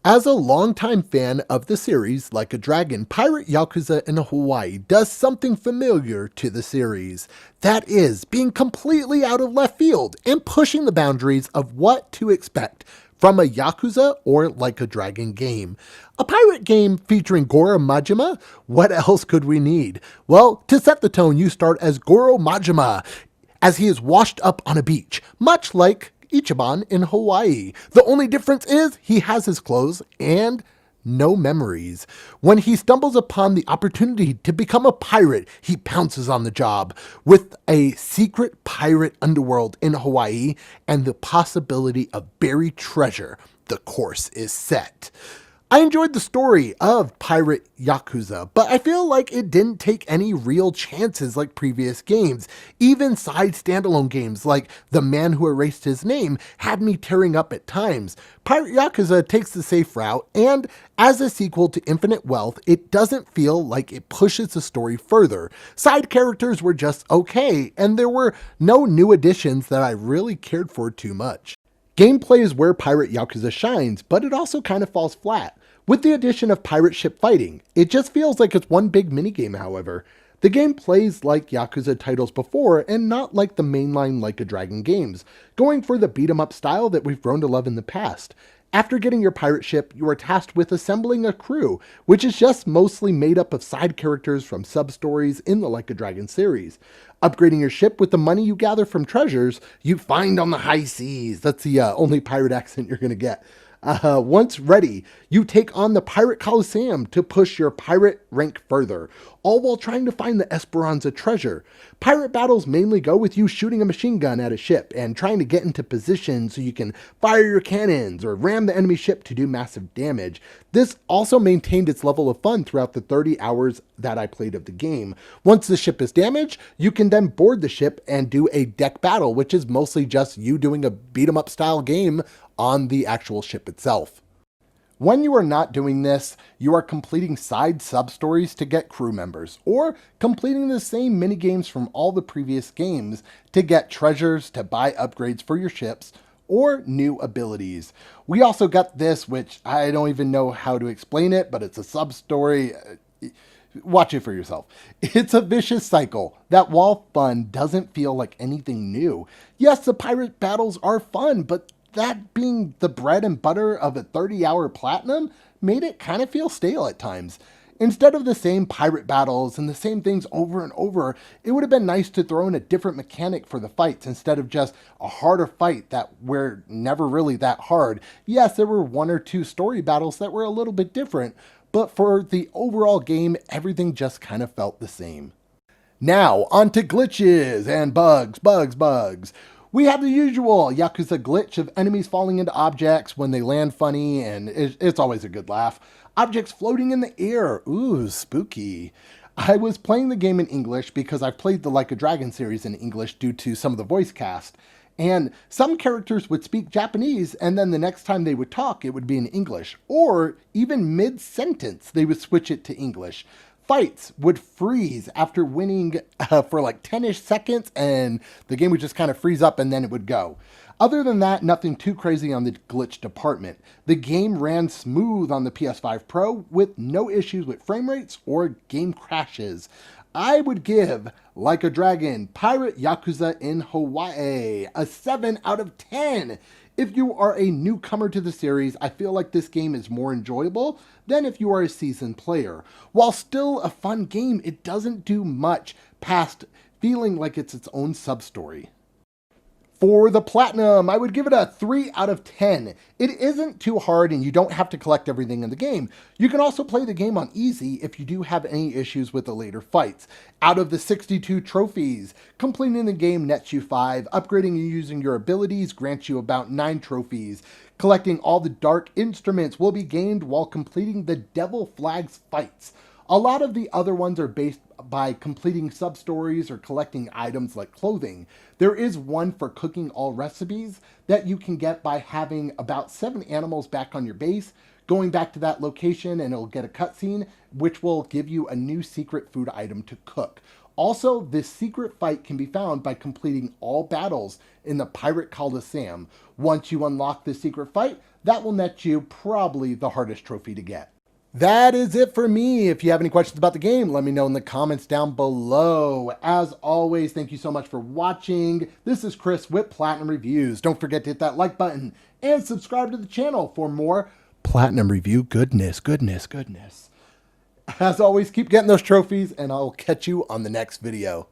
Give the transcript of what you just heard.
As a longtime fan of the series, like a dragon, Pirate Yakuza in Hawaii does something familiar to the series. That is, being completely out of left field and pushing the boundaries of what to expect from a Yakuza or Like a Dragon game. A pirate game featuring Goro Majima? What else could we need? Well, to set the tone, you start as Goro Majima, as he is washed up on a beach, much like Ichiban in Hawaii. The only difference is he has his clothes and no memories. When he stumbles upon the opportunity to become a pirate, he pounces on the job. With a secret pirate underworld in Hawaii and the possibility of buried treasure, the course is set. I enjoyed the story of Pirate Yakuza, but I feel like it didn't take any real chances like previous games. Even side standalone games like The Man Who Erased His Name had me tearing up at times. Pirate Yakuza takes the safe route, and as a sequel to Infinite Wealth, it doesn't feel like it pushes the story further. Side characters were just okay, and there were no new additions that I really cared for too much. Gameplay is where Pirate Yakuza shines, but it also kind of falls flat. With the addition of pirate ship fighting, it just feels like it's one big minigame, however. The game plays like Yakuza titles before and not like the mainline Like a Dragon games, going for the beat 'em up style that we've grown to love in the past. After getting your pirate ship, you are tasked with assembling a crew, which is just mostly made up of side characters from sub-stories in the Like a Dragon series. Upgrading your ship with the money you gather from treasures you find on the high seas. That's the only pirate accent you're going to get. Once ready, you take on the Pirate Coliseum to push your pirate rank further, all while trying to find the Esperanza treasure. Pirate battles mainly go with you shooting a machine gun at a ship and trying to get into position so you can fire your cannons or ram the enemy ship to do massive damage. This also maintained its level of fun throughout the 30 hours that I played of the game. Once the ship is damaged, you can then board the ship and do a deck battle, which is mostly just you doing a beat 'em up style game on the actual ship itself. When you are not doing this, you are completing side sub-stories to get crew members, or completing the same mini-games from all the previous games to get treasures, to buy upgrades for your ships, or new abilities. We also got this, which I don't even know how to explain it, but it's a sub-story. Watch it for yourself. It's a vicious cycle that, while fun, doesn't feel like anything new. Yes, the pirate battles are fun, but that being the bread and butter of a 30-hour platinum made it kind of feel stale at times. Instead of the same pirate battles and the same things over and over, it would have been nice to throw in a different mechanic for the fights instead of just a harder fight that were never really that hard. Yes, there were one or two story battles that were a little bit different, but for the overall game, everything just kind of felt the same. Now, on to glitches and bugs. We have the usual Yakuza glitch of enemies falling into objects when they land funny, and it's always a good laugh. Objects floating in the air. Ooh, spooky. I was playing the game in English because I've played the Like a Dragon series in English due to some of the voice cast. And some characters would speak Japanese, and then the next time they would talk, it would be in English. Or even mid-sentence, they would switch it to English. Fights would freeze after winning for like 10-ish seconds, and the game would just kind of freeze up and then it would go. Other than that, nothing too crazy on the glitch department. The game ran smooth on the PS5 Pro with no issues with frame rates or game crashes. I would give Like a Dragon Pirate Yakuza in Hawaii a 7 out of 10. If you are a newcomer to the series, I feel like this game is more enjoyable than if you are a seasoned player. While still a fun game, it doesn't do much past feeling like it's its own sub-story. For the Platinum, I would give it a 3 out of 10. It isn't too hard and you don't have to collect everything in the game. You can also play the game on easy if you do have any issues with the later fights. Out of the 62 trophies, completing the game nets you 5, upgrading and using your abilities grants you about 9 trophies. Collecting all the dark instruments will be gained while completing the Devil Flags fights. A lot of the other ones are based by completing sub-stories or collecting items like clothing. There is one for cooking all recipes that you can get by having about 7 animals back on your base, going back to that location, and it'll get a cutscene, which will give you a new secret food item to cook. Also, this secret fight can be found by completing all battles in the Pirate Coliseum. Once you unlock the secret fight, that will net you probably the hardest trophy to get. That is it for me. If you have any questions about the game, let me know in the comments down below. As always, thank you so much for watching. This is Chris with Platinum Reviews. Don't forget to hit that like button and subscribe to the channel for more Platinum Review goodness. As always, keep getting those trophies, and I'll catch you on the next video.